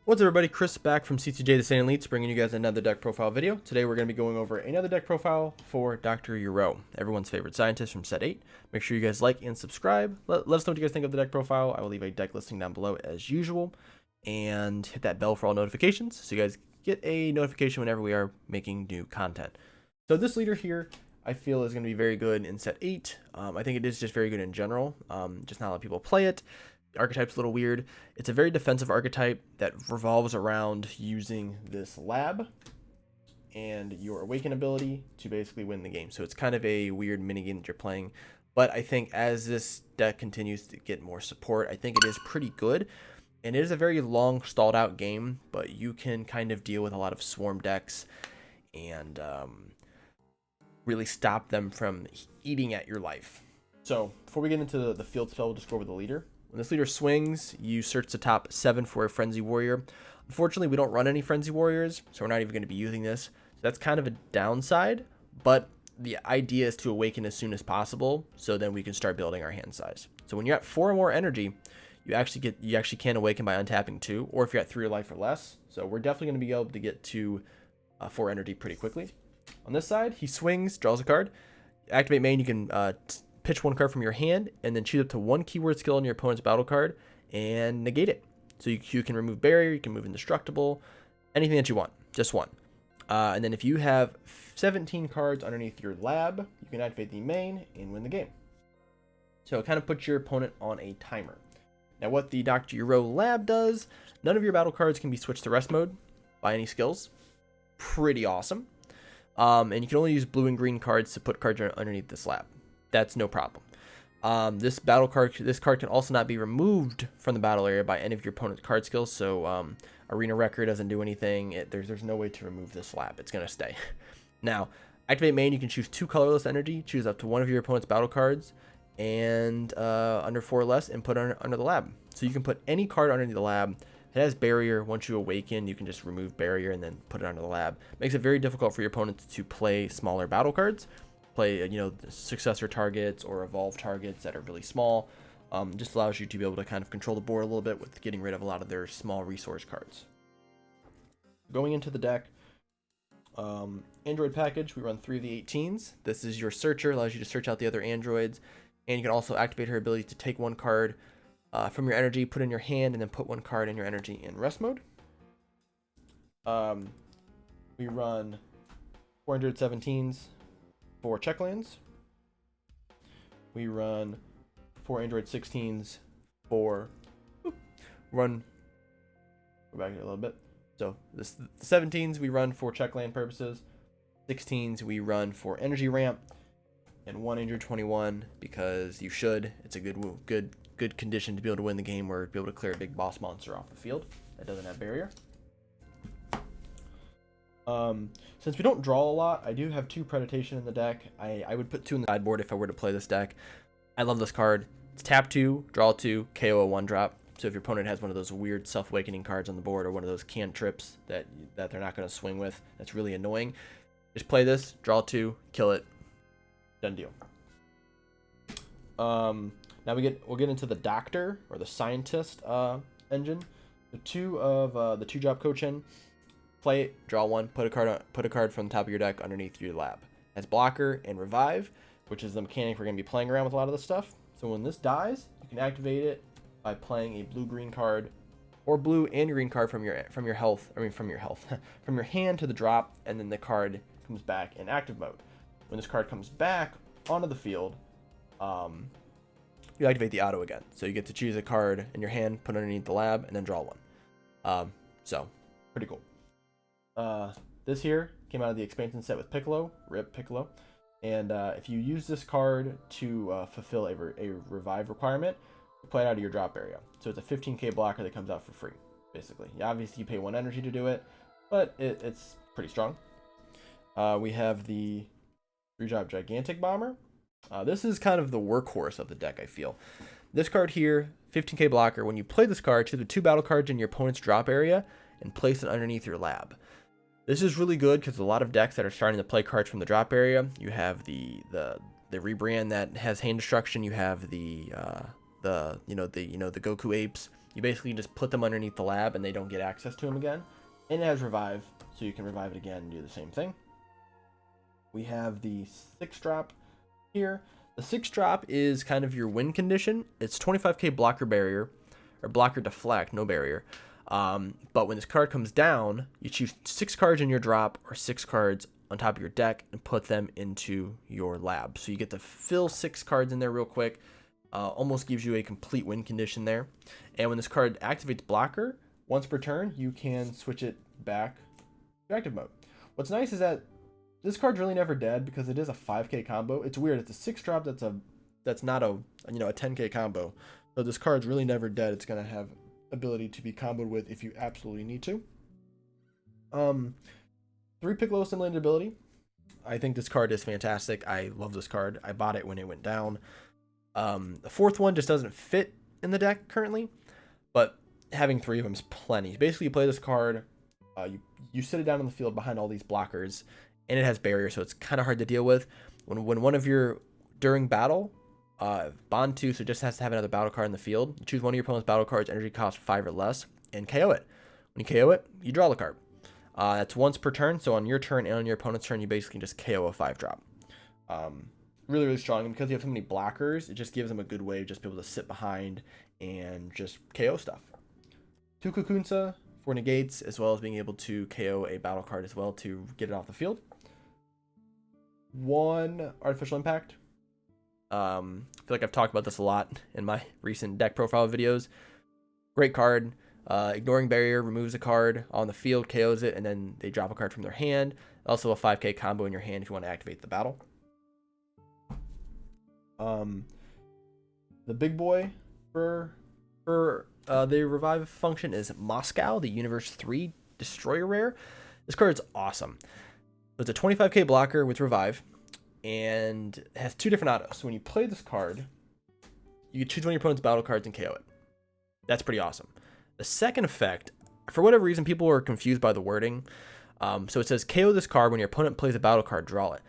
What's up, everybody? Chris back from TCG the Saiyan Elites, bringing you guys another deck profile video. Today we're going to be going over another deck profile for Dr.Uiro, everyone's favorite scientist from set 8. Make sure you guys like and subscribe. Let us know what you guys think of the deck profile. I will leave a deck listing down below as usual. And hit that bell for all notifications so you guys get a notification whenever we are making new content. So this leader here, I feel, is going to be very good in set 8. I think it is just very good in general. Just not a lot of people play it. The archetype's a little weird. It's a very defensive archetype that revolves around using this lab and your awaken ability to basically win the game. So it's kind of a weird minigame that you're playing. But I think as this deck continues to get more support, I think it is pretty good. And it is a very long, stalled out game, but you can kind of deal with a lot of swarm decks and really stop them from eating at your life. So before we get into the field spell, we'll just go over the leader. When this leader swings, you search the top 7 for a Frenzy Warrior. Unfortunately, we don't run any Frenzy Warriors, so we're not even going to be using this. So that's kind of a downside, but the idea is to awaken as soon as possible, so then we can start building our hand size. So when you're at 4 or more energy, you actually can awaken by untapping 2, or if you're at 3 life or less. So we're definitely going to be able to get to 4 energy pretty quickly. On this side, he swings, draws a card. Activate main, you can pitch 1 card from your hand and then choose up to 1 keyword skill on your opponent's battle card and negate it. So you can remove barrier, you can move indestructible, anything that you want, just 1. And then if you have 17 cards underneath your lab, you can activate the main and win the game. So it kind of puts your opponent on a timer. Now what the Dr.Uiro lab does, none of your battle cards can be switched to rest mode by any skills. Pretty awesome. And you can only use blue and green cards to put cards underneath this lab. That's no problem. This card can also not be removed from the battle area by any of your opponent's card skills. So Arena Record doesn't do anything. There's no way to remove this lab. It's gonna stay. Now, activate main. You can choose 2 colorless energy. Choose up to 1 of your opponent's battle cards, and under 4 or less, and put under the lab. So you can put any card underneath the lab. It has barrier. Once you awaken, you can just remove barrier and then put it under the lab. Makes it very difficult for your opponents to play smaller battle cards. Play, successor targets or evolve targets that are really small. Just allows you to be able to kind of control the board a little bit with getting rid of a lot of their small resource cards. Going into the deck, Android package, we run 3 of the 18s. This is your searcher, allows you to search out the other androids. And you can also activate her ability to take 1 card from your energy, put in your hand, and then put 1 card in your energy in rest mode. We run 417s. 4 check lands. We run 4 Android 16s for go back here a little bit. So the 17s we run for check land purposes. 16s we run for energy ramp, and 1 Android 21 because you should. It's a good condition to be able to win the game or be able to clear a big boss monster off the field that doesn't have barrier. Since we don't draw a lot, I do have 2 Predation in the deck. I would put 2 in the sideboard if I were to play this deck. I love this card. It's tap 2, draw 2, KO a 1-drop. So if your opponent has one of those weird self-awakening cards on the board or one of those cantrips that they're not going to swing with, that's really annoying, just play this, draw 2, kill it, done deal. Now we'll get into the doctor or the scientist engine. The 2 of the 2-drop Kochen. Play it, draw 1, put a card from the top of your deck underneath your lab. Has blocker and revive, which is the mechanic we're going to be playing around with a lot of this stuff. So when this dies, you can activate it by playing a blue-green card or blue and green card from your hand to the drop, and then the card comes back in active mode. When this card comes back onto the field, you activate the auto again. So you get to choose a card in your hand, put it underneath the lab, and then draw 1. So pretty cool. This here came out of the expansion set with Piccolo, RIP Piccolo, and if you use this card to fulfill a revive requirement, play it out of your drop area. So it's a 15k blocker that comes out for free, basically. Obviously you pay 1 energy to do it, but it's pretty strong. We have the 3-drop Gigantic Bomber. This is kind of the workhorse of the deck, I feel. This card here, 15k blocker. When you play this card, choose the 2 battle cards in your opponent's drop area and place it underneath your lab. This is really good because a lot of decks that are starting to play cards from the drop area, you have the rebrand that has hand destruction, you have the Goku apes, You basically just put them underneath the lab and they don't get access to them again. And it has revive, so you can revive it again and do the same thing. We have the 6-drop here. The 6-drop is kind of your win condition. It's 25k blocker barrier, or blocker deflect, no barrier. But when this card comes down, you choose 6 cards in your drop or 6 cards on top of your deck and put them into your lab. So you get to fill 6 cards in there real quick. Almost gives you a complete win condition there. And when this card activates blocker, once per turn, you can switch it back to active mode. What's nice is that this card's really never dead because it is a 5k combo. It's weird. It's a 6-drop that's not a 10k combo. So this card's really never dead. It's gonna have ability to be comboed with if you absolutely need to. 3 Piccolo simulated ability. I think this card is fantastic. I love this card. I bought it when it went down. The 4th one just doesn't fit in the deck currently, but having 3 of them is plenty. Basically, you play this card, you sit it down on the field behind all these blockers, and it has barrier, so it's kind of hard to deal with. When one of your, during battle, bond 2, so it just has to have another battle card in the field. You choose one of your opponent's battle cards, energy cost 5 or less, and KO it. When you KO it, you draw the card. That's once per turn, so on your turn and on your opponent's turn, you basically just KO a 5-drop. Really, really strong. And because you have so many blockers, it just gives them a good way to just be able to sit behind and just KO stuff. 2 Kukunsa for negates, as well as being able to KO a battle card as well to get it off the field. 1 Artificial Impact. I feel like I've talked about this a lot in my recent deck profile videos. Great card. Ignoring barrier, removes a card on the field, KOs it, and then they drop a card from their hand. Also a 5k combo in your hand if you want to activate the battle. The big boy for the revive function is Moscow, the Universe 3 Destroyer rare. This card is awesome. It's a 25k blocker with revive, and it has 2 different autos. So when you play this card, you can choose one of your opponent's battle cards and KO it. That's pretty awesome. The second effect, for whatever reason, people are confused by the wording. So it says KO this card when your opponent plays a battle card, draw it.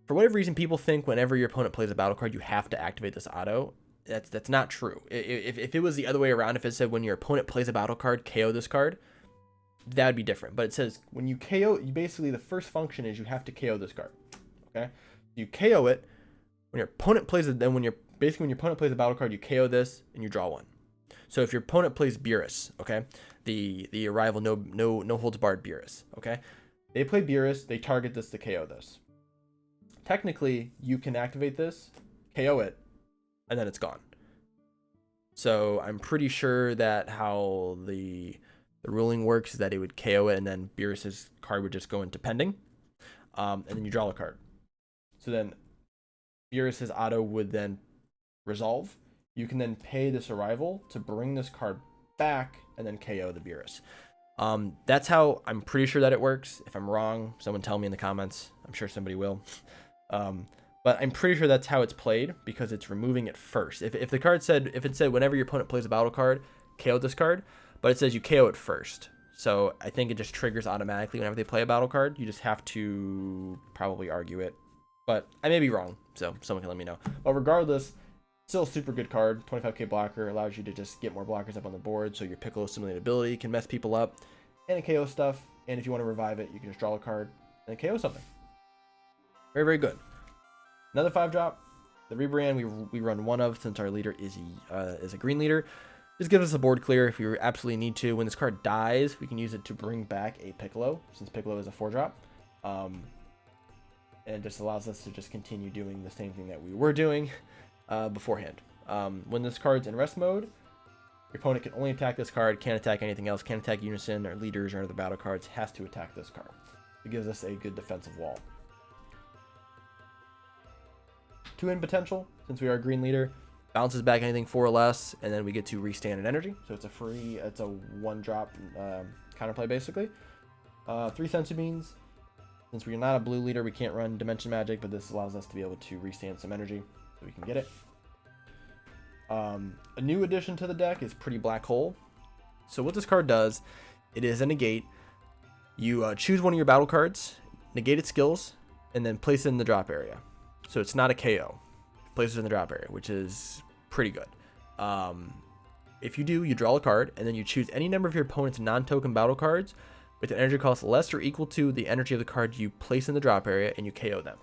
For whatever reason, people think whenever your opponent plays a battle card, you have to activate this auto. That's not true. If it was the other way around, if it said when your opponent plays a battle card, KO this card, that would be different. But it says when you KO, you basically, the first function is you have to KO this card. Okay, you KO it when your opponent plays it. Then when your opponent plays a battle card, you KO this and you draw 1. So if your opponent plays Beerus, okay, the arrival no holds barred Beerus, okay, they play Beerus, they target this to KO this. Technically, you can activate this, KO it, and then it's gone. So I'm pretty sure that how the ruling works is that it would KO it, and then Beerus's card would just go into pending, and then you draw a card. So then Beerus's auto would then resolve. You can then pay this arrival to bring this card back and then KO the Beerus. That's how I'm pretty sure that it works. If I'm wrong, someone tell me in the comments. I'm sure somebody will. But I'm pretty sure that's how it's played because it's removing it first. If the card said, if it said whenever your opponent plays a battle card, KO this card, but it says you KO it first. So I think it just triggers automatically whenever they play a battle card. You just have to probably argue it. But I may be wrong, so someone can let me know. But regardless, still a super good card. 25k blocker, allows you to just get more blockers up on the board, so your Piccolo simulated ability can mess people up, and KO stuff. And if you want to revive it, you can just draw a card and KO something. Very, very good. Another 5-drop. The rebrand we run 1 of since our leader is a green leader. This gives us a board clear if you absolutely need to. When this card dies, we can use it to bring back a Piccolo, since Piccolo is a 4-drop. And it just allows us to just continue doing the same thing that we were doing beforehand. When this card's in rest mode, your opponent can only attack this card, can't attack anything else, can't attack Unison or Leaders or other battle cards, has to attack this card. It gives us a good defensive wall. 2-in potential, since we are a green leader, bounces back anything 4 or less, and then we get to restand an energy. So it's a 1-drop counterplay basically. 3 sensu beans. Since we're not a blue leader, we can't run dimension magic, but this allows us to be able to restand some energy, so we can get it. A new addition to the deck is Pretty Black Hole. So what this card does, it is a negate. You choose one of your battle cards, negate its skills, and then place it in the drop area. So it's not a KO. Place it in the drop area, which is pretty good. If you do, you draw a card, and then you choose any number of your opponent's non-token battle cards with an energy cost less or equal to the energy of the card you place in the drop area, and you KO them.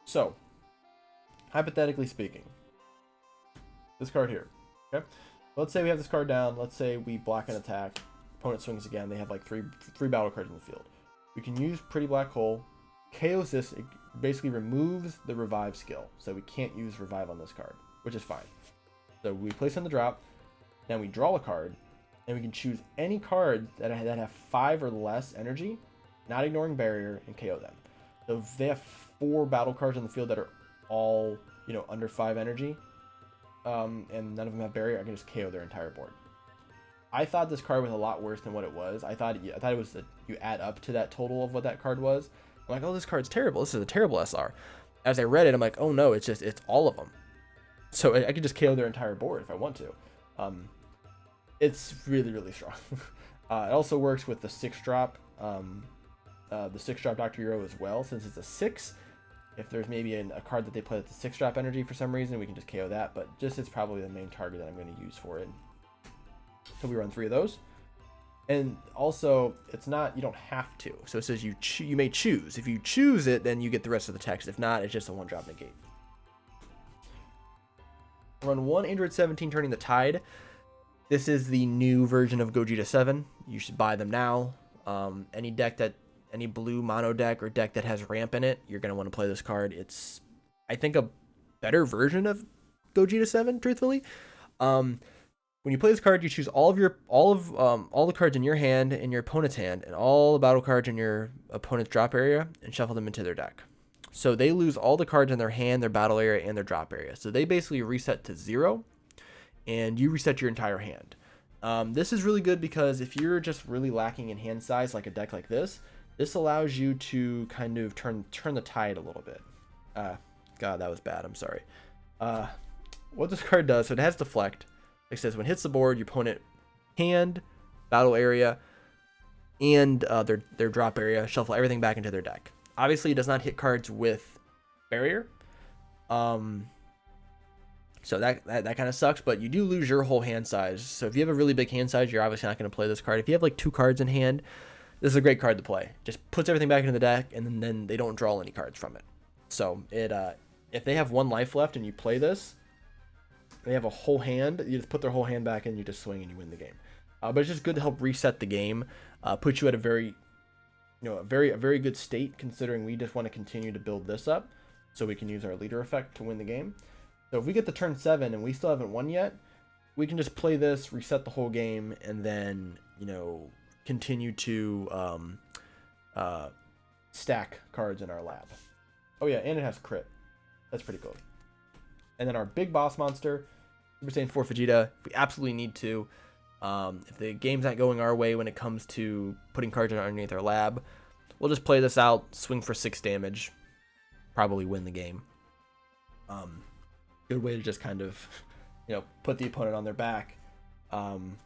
So, hypothetically speaking, this card here, okay? Let's say we have this card down. Let's say we block an attack. Opponent swings again. They have like three battle cards in the field. We can use Pretty Black Hole. KOs this. It basically removes the revive skill. So we can't use revive on this card, which is fine. So we place on the drop. Then we draw a card. And we can choose any card that have 5 or less energy, not ignoring barrier, and KO them. So if they have 4 battle cards on the field that are all, under 5 energy, and none of them have barrier, I can just KO their entire board. I thought this card was a lot worse than what it was. I thought it was that you add up to that total of what that card was. I'm like, oh, this card's terrible. This is a terrible SR. As I read it, I'm like, oh no, it's all of them. So I could just KO their entire board if I want to. It's really, really strong. It also works with the 6-drop, the 6-drop Dr.Uiro as well, since it's a 6. If there's maybe a card that they play that's a 6-drop energy for some reason, we can just KO that. But it's probably the main target that I'm going to use for it. So we run 3 of those. And also, it's not, you don't have to. So it says you may choose. If you choose it, then you get the rest of the text. If not, it's just a 1-drop negate. Run 1 Android 17 Turning the Tide. This is the new version of Gogeta 7. You should buy them now. Any blue mono deck or deck that has ramp in it, you're going to want to play this card. It's, I think, a better version of Gogeta 7, truthfully. When you play this card, you choose all the cards in your hand, in your opponent's hand, and all the battle cards in your opponent's drop area, and shuffle them into their deck. So they lose all the cards in their hand, their battle area, and their drop area. So they basically reset to 0. And you reset your entire hand. This is really good because if you're just really lacking in hand size, like a deck like this allows you to kind of turn the tide a little bit. God, that was bad. I'm sorry. What this card does, so it has deflect. It says when it hits the board, your opponent hand, battle area, and their drop area, shuffle everything back into their deck. Obviously, it does not hit cards with barrier. So that kind of sucks, but you do lose your whole hand size. So if you have a really big hand size, you're obviously not going to play this card. If you have like 2 cards in hand, this is a great card to play. Just puts everything back into the deck, and then they don't draw any cards from it. So if they have 1 life left and you play this, they have a whole hand. You just put their whole hand back in, you just swing and you win the game. But it's just good to help reset the game, put you at a very good state, considering we just want to continue to build this up, so we can use our leader effect to win the game. So if we get to turn 7 and we still haven't won yet, we can just play this, reset the whole game, and then, continue to stack cards in our lab. Oh yeah, and it has crit. That's pretty cool. And then our big boss monster, Super Saiyan 4 Vegeta, if we absolutely need to. If the game's not going our way when it comes to putting cards underneath our lab, we'll just play this out, swing for 6 damage, probably win the game. Good way to just kind of, put the opponent on their back. And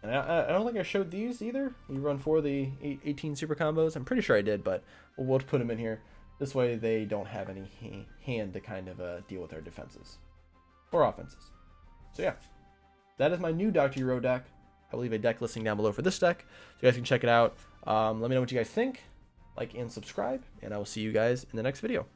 I don't think I showed these either. We run 4 of the 18 super combos. I'm pretty sure I did, but we'll put them in here. This way they don't have any hand to kind of deal with our defenses or offenses. So yeah, that is my new Dr.Uiro deck. I will leave a deck listing down below for this deck, so you guys can check it out. Let me know what you guys think, like and subscribe, and I will see you guys in the next video.